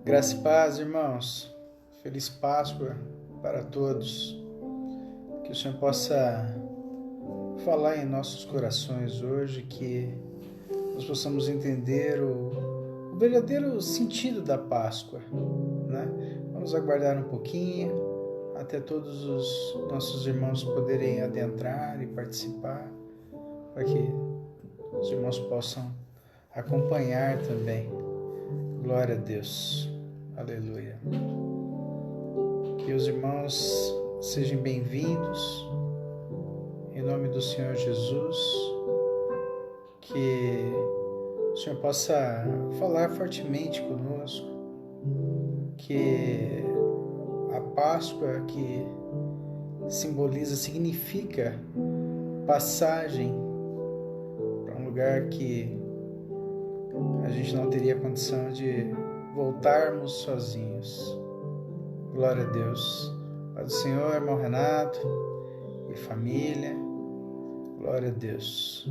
Graça e paz, irmãos. Feliz Páscoa para todos. Que o Senhor possa falar em nossos corações hoje, que nós possamos entender o verdadeiro sentido da Páscoa, né? Vamos aguardar um pouquinho até todos os nossos irmãos poderem adentrar e participar, para que os irmãos possam acompanhar também. Glória a Deus. Aleluia. Que os irmãos sejam bem-vindos em nome do Senhor Jesus. Que o Senhor possa falar fortemente conosco. Que a Páscoa, que significa passagem para um lugar que a gente não teria condição de voltarmos sozinhos. Glória a Deus. Pai do Senhor, irmão Renato e família. Glória a Deus.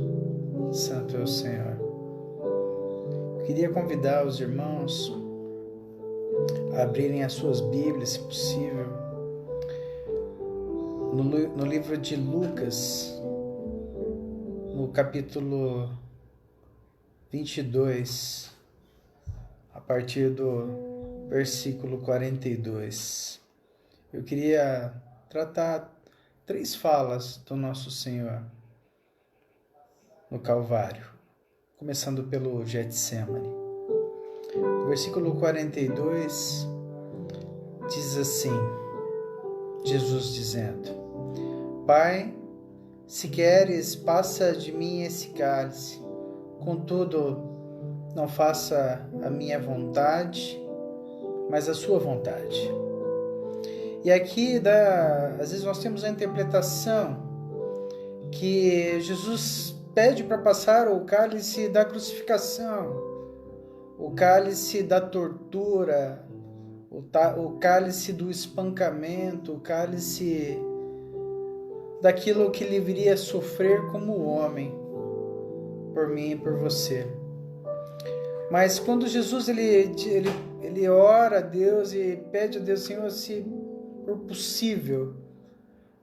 Santo é o Senhor. Eu queria convidar os irmãos a abrirem as suas Bíblias, se possível, no livro de Lucas, no capítulo 22, a partir do versículo 42. Eu queria tratar 3 falas do nosso Senhor no Calvário, começando pelo Getsemane. O versículo 42 diz assim, Jesus dizendo: Pai, se queres, passa de mim esse cálice. Contudo, não faça a minha vontade, mas a sua vontade. E aqui, às vezes nós temos a interpretação que Jesus pede para passar o cálice da crucificação, o cálice da tortura, o cálice do espancamento, o cálice daquilo que ele viria sofrer como homem, por mim e por você. Mas quando Jesus ele ora a Deus e pede a Deus: Senhor, se for possível,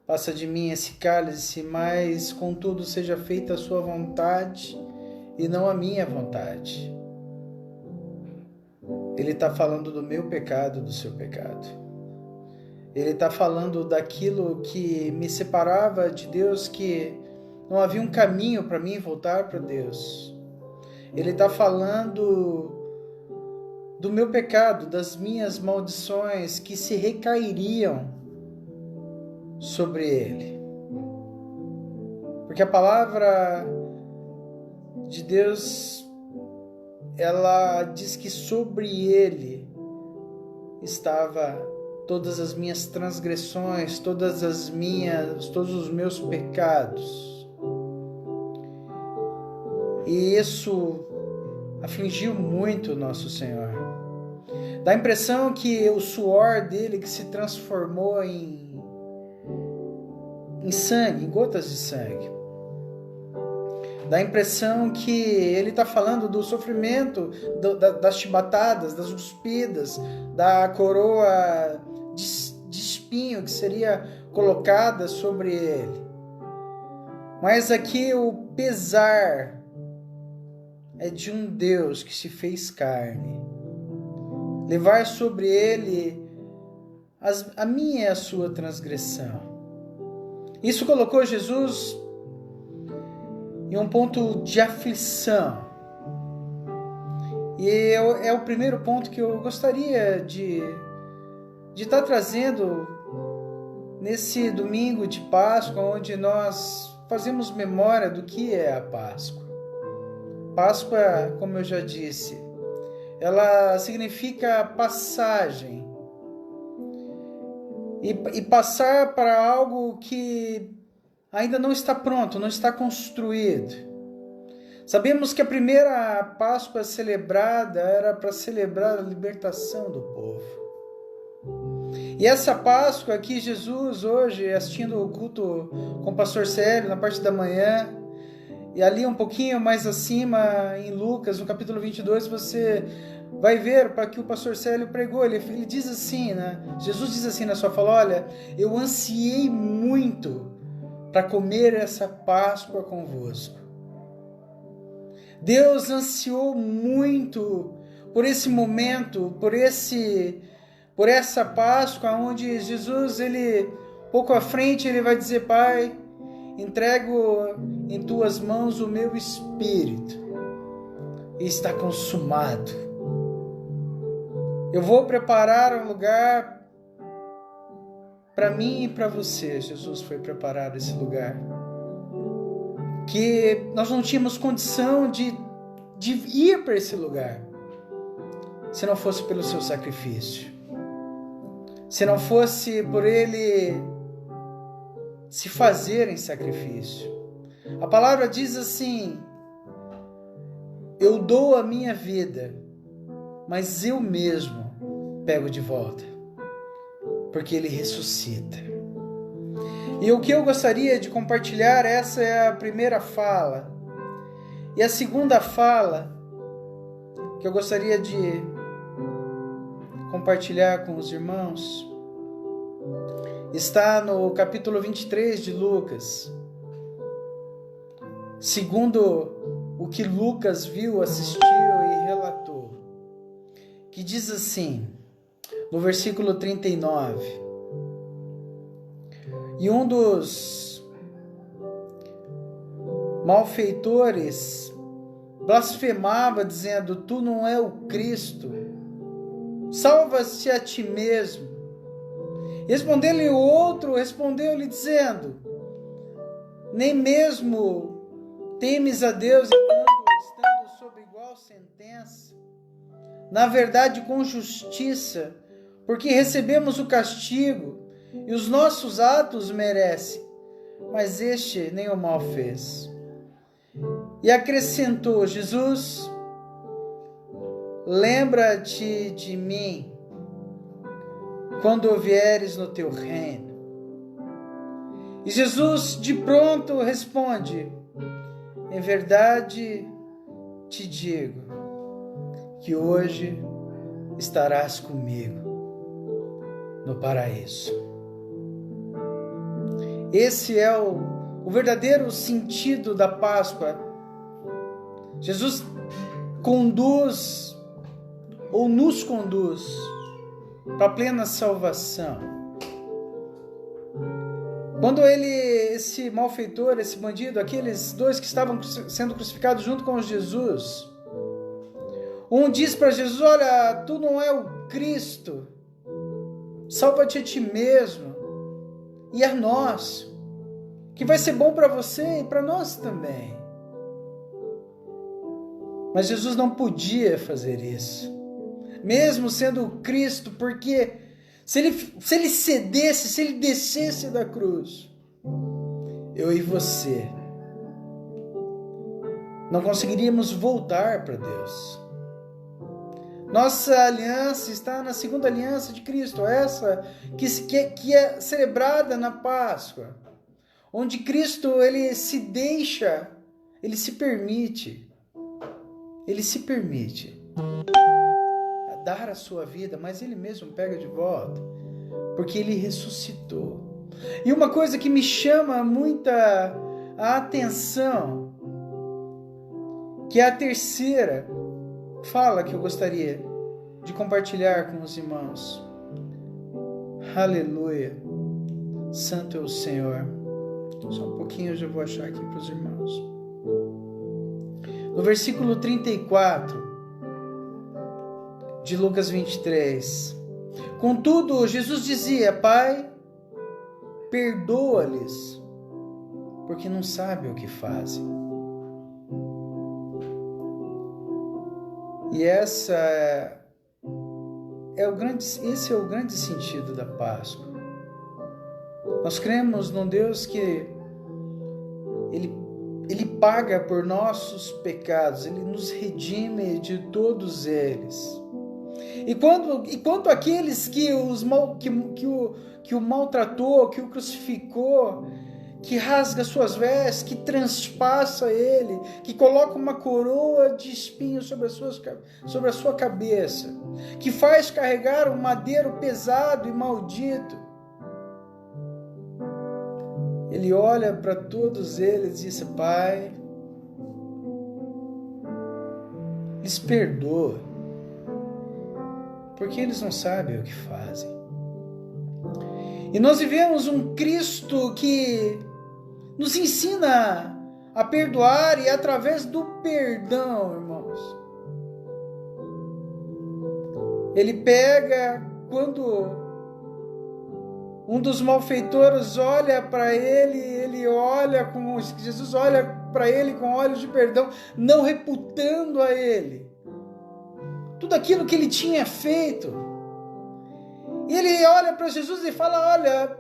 passa de mim esse cálice, mas contudo seja feita a sua vontade e não a minha vontade. Ele está falando do meu pecado, do seu pecado. Ele está falando daquilo que me separava de Deus, que não havia um caminho para mim voltar para Deus. Ele está falando do meu pecado, das minhas maldições que se recairiam sobre Ele. Porque a palavra de Deus, ela diz que sobre Ele estava todas as minhas transgressões, todos os meus pecados. E isso afligiu muito o nosso Senhor. Dá a impressão que o suor dele que se transformou em sangue, em gotas de sangue. Dá a impressão que ele está falando do sofrimento, das chibatadas, das cuspidas, da coroa de espinho que seria colocada sobre ele. Mas aqui o pesar é de um Deus que se fez carne. Levar sobre ele a minha e a sua transgressão. Isso colocou Jesus em um ponto de aflição. E é o primeiro ponto que eu gostaria de estar trazendo nesse domingo de Páscoa, onde nós fazemos memória do que é a Páscoa. Páscoa, como eu já disse, ela significa passagem. E passar para algo que ainda não está pronto, não está construído. Sabemos que a primeira Páscoa celebrada era para celebrar a libertação do povo. E essa Páscoa que Jesus, hoje, assistindo o culto com o pastor Célio, na parte da manhã, e ali um pouquinho mais acima, em Lucas, no capítulo 22, você vai ver para que o pastor Célio pregou. Ele diz assim, né? Jesus diz assim na sua fala: olha, eu ansiei muito para comer essa Páscoa convosco. Deus ansiou muito por esse momento, por essa Páscoa, onde Jesus, pouco à frente, ele vai dizer: Pai, entrego em tuas mãos o meu espírito, e está consumado. Eu vou preparar um lugar para mim e para você. Jesus foi preparar esse lugar, que nós não tínhamos condição de ir para esse lugar, se não fosse pelo seu sacrifício, se não fosse por ele se fazer em sacrifício. A palavra diz assim: eu dou a minha vida, mas eu mesmo pego de volta, porque ele ressuscita. E o que eu gostaria de compartilhar, essa é a primeira fala. E a segunda fala que eu gostaria de compartilhar com os irmãos está no capítulo 23 de Lucas. Segundo o que Lucas viu, assistiu e relatou, que diz assim, no versículo 39: e um dos malfeitores blasfemava, dizendo: tu não é o Cristo, salva-te a ti mesmo. Respondendo-lhe o outro, respondeu-lhe dizendo: nem mesmo temes a Deus, estando sob igual sentença? Na verdade, com justiça, porque recebemos o castigo e os nossos atos merecem, mas este nem o mal fez. E acrescentou Jesus: lembra-te de mim quando vieres no teu reino. E Jesus de pronto responde: em verdade te digo que hoje estarás comigo no paraíso. Esse é o verdadeiro sentido da Páscoa. Jesus conduz ou nos conduz para a plena salvação. Quando esse malfeitor, esse bandido, aqueles dois que estavam sendo crucificados junto com Jesus, um diz para Jesus: olha, tu não é o Cristo, salva-te a ti mesmo e a nós, que vai ser bom para você e para nós também. Mas Jesus não podia fazer isso, mesmo sendo o Cristo, porque se ele cedesse, se ele descesse da cruz, eu e você não conseguiríamos voltar para Deus. Nossa aliança está na segunda aliança de Cristo, essa que é celebrada na Páscoa, onde Cristo ele se deixa, ele se permite dar a sua vida, mas ele mesmo pega de volta, porque ele ressuscitou. E uma coisa que me chama muita a atenção, que é a terceira fala que eu gostaria de compartilhar com os irmãos. Aleluia, santo é o Senhor. Só um pouquinho eu já vou achar aqui para os irmãos. No versículo 34 de Lucas 23: contudo, Jesus dizia: Pai, perdoa-lhes, porque não sabem o que fazem. E esse é o grande sentido da Páscoa. Nós cremos num Deus que Ele paga por nossos pecados, Ele nos redime de todos eles. E quanto àqueles que o maltratou, que o crucificou, que rasga suas vestes, que transpassa ele, que coloca uma coroa de espinhos sobre a sua cabeça, que faz carregar um madeiro pesado e maldito. Ele olha para todos eles e diz: Pai, lhes perdoa, porque eles não sabem o que fazem. E nós vivemos um Cristo que nos ensina a perdoar, e através do perdão, irmãos, ele pega, quando um dos malfeitores olha para ele, Jesus olha para ele com olhos de perdão, não reputando a ele tudo aquilo que ele tinha feito. E ele olha para Jesus e fala: olha,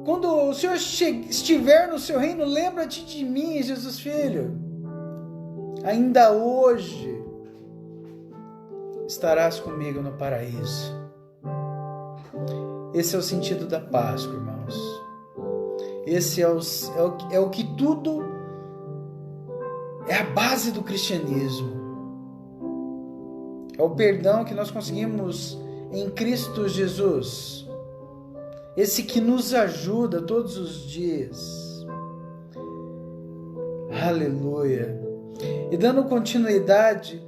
quando o Senhor estiver no seu reino, lembra-te de mim, Jesus filho. Ainda hoje estarás comigo no paraíso. Esse é o sentido da Páscoa, irmãos. Esse é o que tudo é a base do cristianismo. É o perdão que nós conseguimos em Cristo Jesus. Esse que nos ajuda todos os dias. Aleluia. E dando continuidade,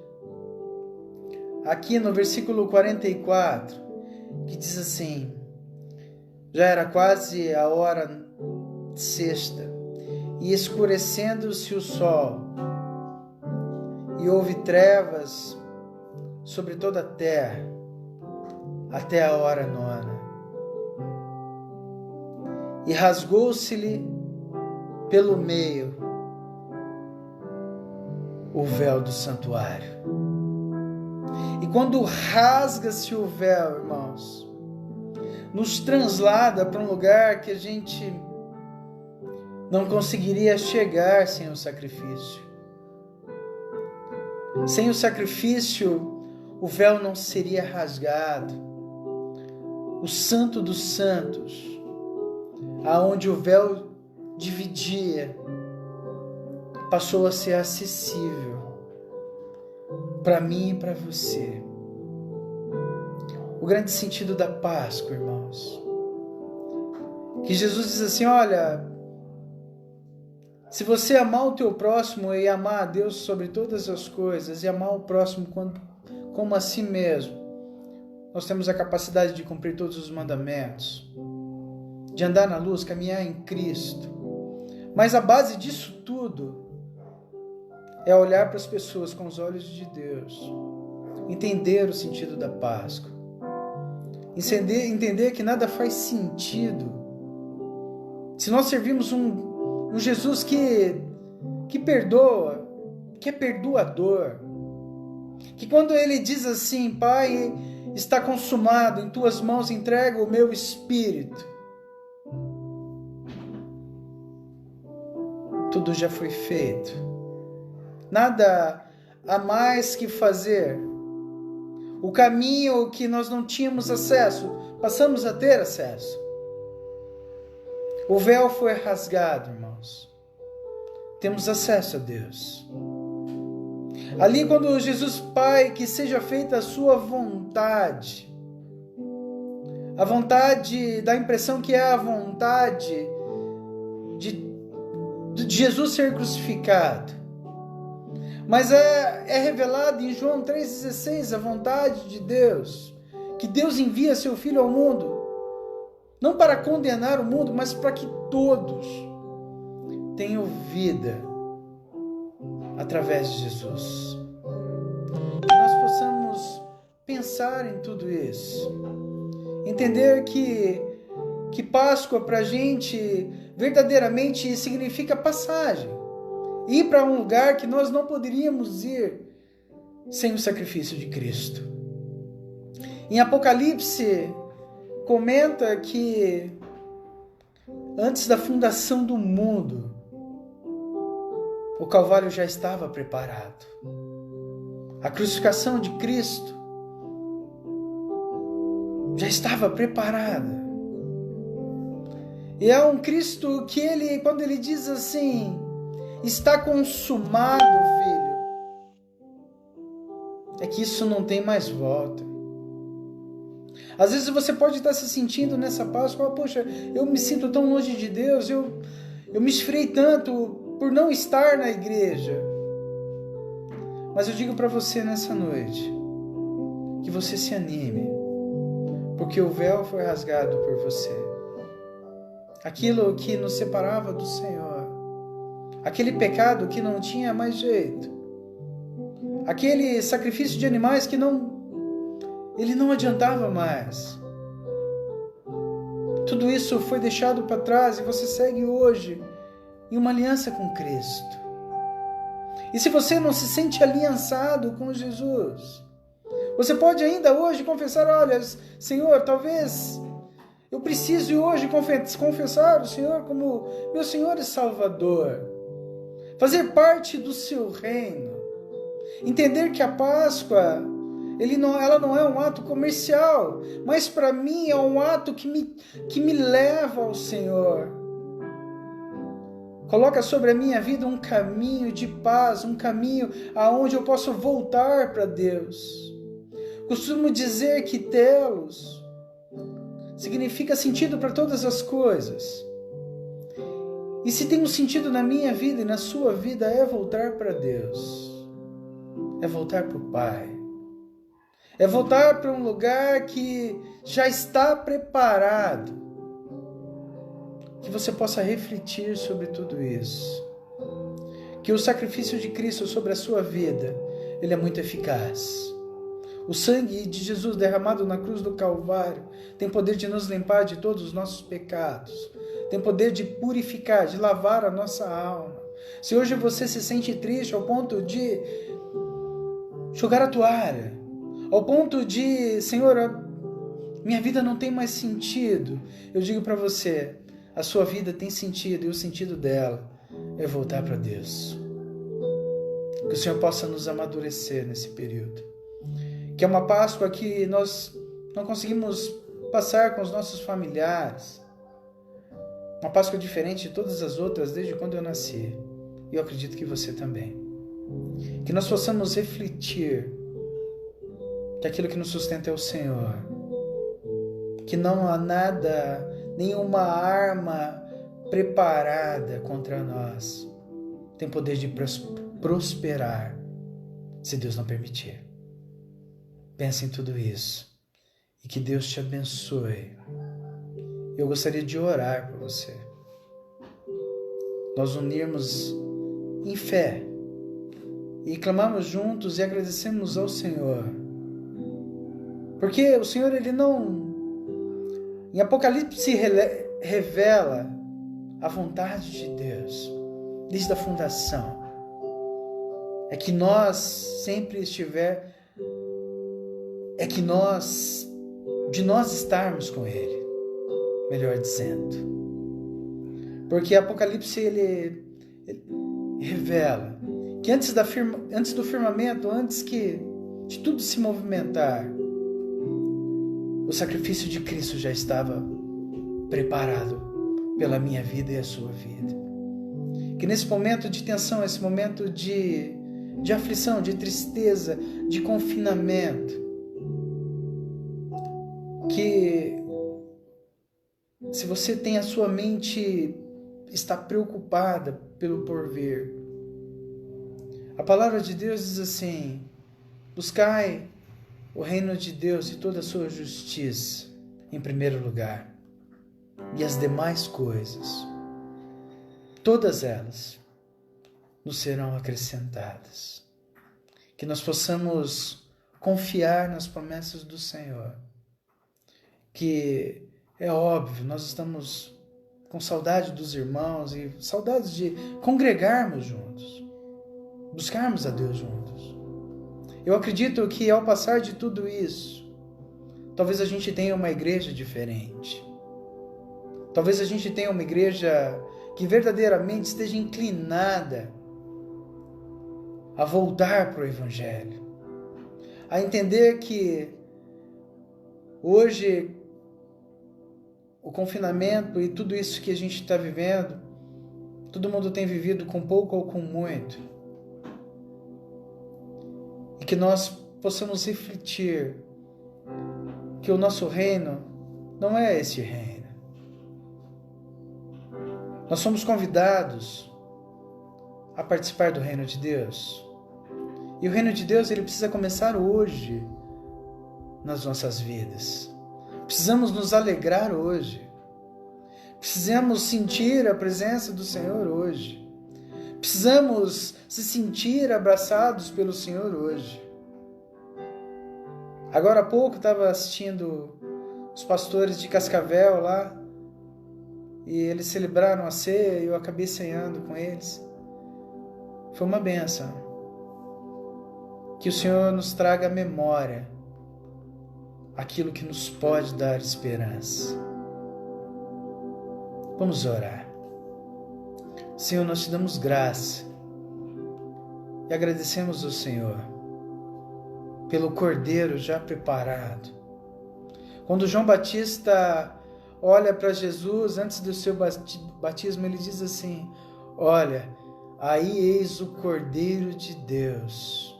aqui no versículo 44, que diz assim: já era quase a hora sexta, e escurecendo-se o sol, e houve trevas sobre toda a terra, até a hora nona. E rasgou-se-lhe pelo meio o véu do santuário. E quando rasga-se o véu, irmãos, nos translada para um lugar que a gente não conseguiria chegar sem o sacrifício. Sem o sacrifício, o véu não seria rasgado. O Santo dos Santos, aonde o véu dividia, passou a ser acessível para mim e para você. O grande sentido da Páscoa, irmãos, que Jesus diz assim: olha, se você amar o teu próximo e amar a Deus sobre todas as coisas, e amar o próximo como a si mesmo, nós temos a capacidade de cumprir todos os mandamentos, de andar na luz, caminhar em Cristo. Mas a base disso tudo é olhar para as pessoas com os olhos de Deus, entender o sentido da Páscoa, entender que nada faz sentido se nós servimos um Jesus que perdoa, que é perdoador, que quando ele diz assim: Pai, está consumado, em tuas mãos entrego o meu espírito, tudo já foi feito, nada há mais que fazer. O caminho que nós não tínhamos acesso, passamos a ter acesso. O véu foi rasgado, irmãos. Temos acesso a Deus. Ali, quando Jesus: Pai, que seja feita a sua vontade. A vontade, dá a impressão que é a vontade de Jesus ser crucificado. Mas é revelado em João 3,16 a vontade de Deus, que Deus envia seu Filho ao mundo, não para condenar o mundo, mas para que todos tenham vida através de Jesus. Que nós possamos pensar em tudo isso, entender que Páscoa para a gente verdadeiramente significa passagem, ir para um lugar que nós não poderíamos ir sem o sacrifício de Cristo. Em Apocalipse comenta que antes da fundação do mundo, o Calvário já estava preparado. A crucificação de Cristo já estava preparada. E é um Cristo que ele, quando ele diz assim, está consumado, filho, é que isso não tem mais volta. Às vezes você pode estar se sentindo nessa Páscoa, poxa, eu me sinto tão longe de Deus, eu me esfriei tanto por não estar na igreja. Mas eu digo para você nessa noite, que você se anime, porque o véu foi rasgado por você. Aquilo que nos separava do Senhor, aquele pecado que não tinha mais jeito, aquele sacrifício de animais que ele não adiantava mais. Tudo isso foi deixado para trás e você segue hoje em uma aliança com Cristo. E se você não se sente aliançado com Jesus, você pode ainda hoje confessar, olha, Senhor, talvez eu precise hoje confessar o Senhor como meu Senhor e Salvador. Fazer parte do seu reino. Entender que a Páscoa, ela não é um ato comercial, mas para mim é um ato que me leva ao Senhor. Coloca sobre a minha vida um caminho de paz, um caminho aonde eu posso voltar para Deus. Costumo dizer que telos significa sentido para todas as coisas. E se tem um sentido na minha vida e na sua vida, é voltar para Deus. É voltar para o Pai. É voltar para um lugar que já está preparado. Que você possa refletir sobre tudo isso. Que o sacrifício de Cristo sobre a sua vida, ele é muito eficaz. O sangue de Jesus derramado na cruz do Calvário tem poder de nos limpar de todos os nossos pecados. Tem poder de purificar, de lavar a nossa alma. Se hoje você se sente triste ao ponto de jogar a toalha, ao ponto de, Senhor, minha vida não tem mais sentido, eu digo para você, a sua vida tem sentido e o sentido dela é voltar para Deus. Que o Senhor possa nos amadurecer nesse período. Que é uma Páscoa que nós não conseguimos passar com os nossos familiares. Uma Páscoa diferente de todas as outras desde quando eu nasci. E eu acredito que você também. Que nós possamos refletir que aquilo que nos sustenta é o Senhor. Que não há nada, nenhuma arma preparada contra nós tem poder de prosperar, se Deus não permitir. Pense em tudo isso e que Deus te abençoe. Eu gostaria de orar por você. Nós unirmos em fé e clamamos juntos e agradecemos ao Senhor. Porque o Senhor, ele não... Em Apocalipse revela a vontade de Deus desde a fundação. É que nós sempre de nós estarmos com Ele, melhor dizendo. Porque Apocalipse ele revela que antes do firmamento, antes de tudo se movimentar, o sacrifício de Cristo já estava preparado pela minha vida e a sua vida. Que nesse momento de tensão, esse momento de aflição, de tristeza, de confinamento, que se você tem a sua mente está preocupada pelo porvir, a palavra de Deus diz assim: buscai o reino de Deus e toda a sua justiça em primeiro lugar, e as demais coisas, todas elas, nos serão acrescentadas. Que nós possamos confiar nas promessas do Senhor. Que é óbvio, nós estamos com saudade dos irmãos e saudades de congregarmos juntos, buscarmos a Deus juntos. Eu acredito que ao passar de tudo isso, talvez a gente tenha uma igreja diferente. Talvez a gente tenha uma igreja que verdadeiramente esteja inclinada a voltar para o Evangelho, a entender que hoje o confinamento e tudo isso que a gente está vivendo, todo mundo tem vivido com pouco ou com muito. E que nós possamos refletir que o nosso reino não é este reino. Nós somos convidados a participar do reino de Deus. E o reino de Deus, ele precisa começar hoje nas nossas vidas. Precisamos nos alegrar hoje. Precisamos sentir a presença do Senhor hoje. Precisamos se sentir abraçados pelo Senhor hoje. Agora há pouco estava assistindo os pastores de Cascavel lá, e eles celebraram a ceia e eu acabei ceando com eles. Foi uma bênção. Que o Senhor nos traga à memória aquilo que nos pode dar esperança. Vamos orar. Senhor, nós te damos graça e agradecemos ao Senhor pelo Cordeiro já preparado. Quando João Batista olha para Jesus antes do seu batismo, ele diz assim: olha, aí eis o Cordeiro de Deus,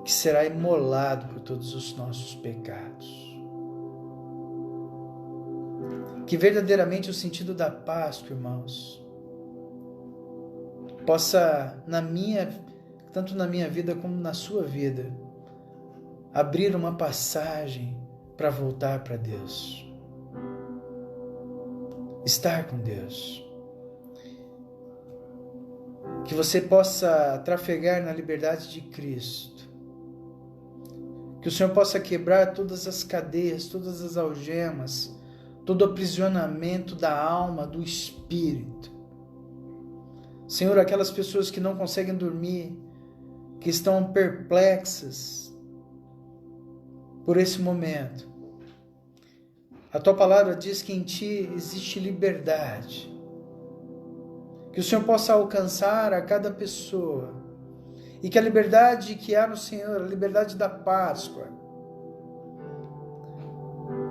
que será imolado por todos os nossos pecados. Que verdadeiramente o sentido da Páscoa, irmãos, possa, tanto na minha vida como na sua vida, abrir uma passagem para voltar para Deus. Estar com Deus. Que você possa trafegar na liberdade de Cristo. Que o Senhor possa quebrar todas as cadeias, todas as algemas, todo aprisionamento da alma, do espírito. Senhor, aquelas pessoas que não conseguem dormir, que estão perplexas por esse momento. A tua palavra diz que em ti existe liberdade. Que o Senhor possa alcançar a cada pessoa. E que a liberdade que há no Senhor, a liberdade da Páscoa,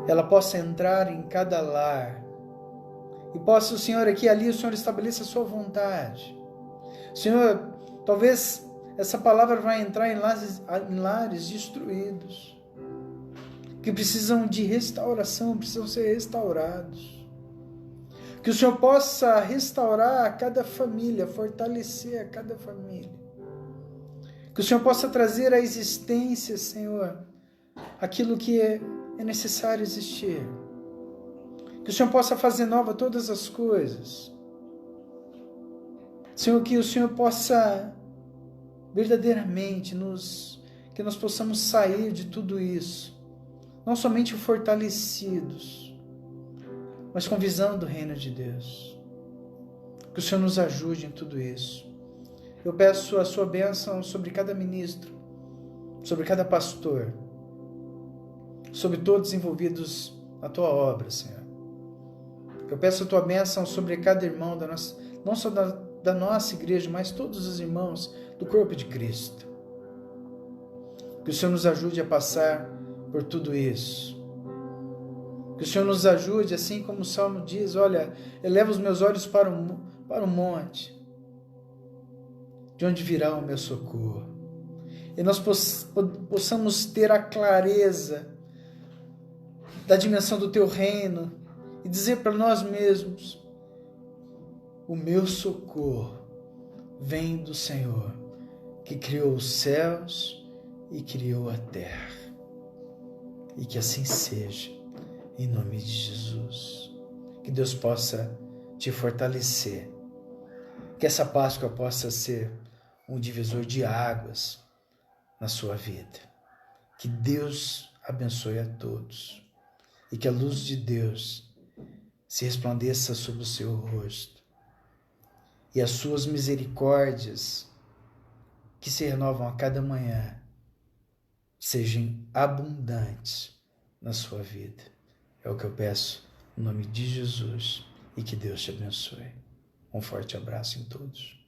ela possa entrar em cada lar. E possa o Senhor aqui e ali, o Senhor estabeleça a sua vontade. Senhor, talvez essa palavra vai entrar em lares destruídos, que precisam de restauração, precisam ser restaurados. Que o Senhor possa restaurar a cada família, fortalecer a cada família. Que o Senhor possa trazer à existência, Senhor, aquilo que é necessário existir. Que o Senhor possa fazer nova todas as coisas. Senhor, que o Senhor possa verdadeiramente que nós possamos sair de tudo isso, não somente fortalecidos, mas com visão do reino de Deus. Que o Senhor nos ajude em tudo isso. Eu peço a sua bênção sobre cada ministro, sobre cada pastor, sobre todos envolvidos na tua obra, Senhor. Eu peço a tua bênção sobre cada irmão, não só da nossa igreja, mas todos os irmãos do corpo de Cristo. Que o Senhor nos ajude a passar por tudo isso. Que o Senhor nos ajude, assim como o Salmo diz, olha, eleva os meus olhos para o monte, de onde virá o meu socorro. E nós possamos ter a clareza da dimensão do teu reino e dizer para nós mesmos: o meu socorro vem do Senhor, que criou os céus e criou a terra. E que assim seja, em nome de Jesus. Que Deus possa te fortalecer. Que essa Páscoa possa ser um divisor de águas na sua vida. Que Deus abençoe a todos. E que a luz de Deus se resplandeça sobre o seu rosto. E as suas misericórdias, que se renovam a cada manhã, sejam abundantes na sua vida. É o que eu peço em nome de Jesus, e que Deus te abençoe. Um forte abraço em todos.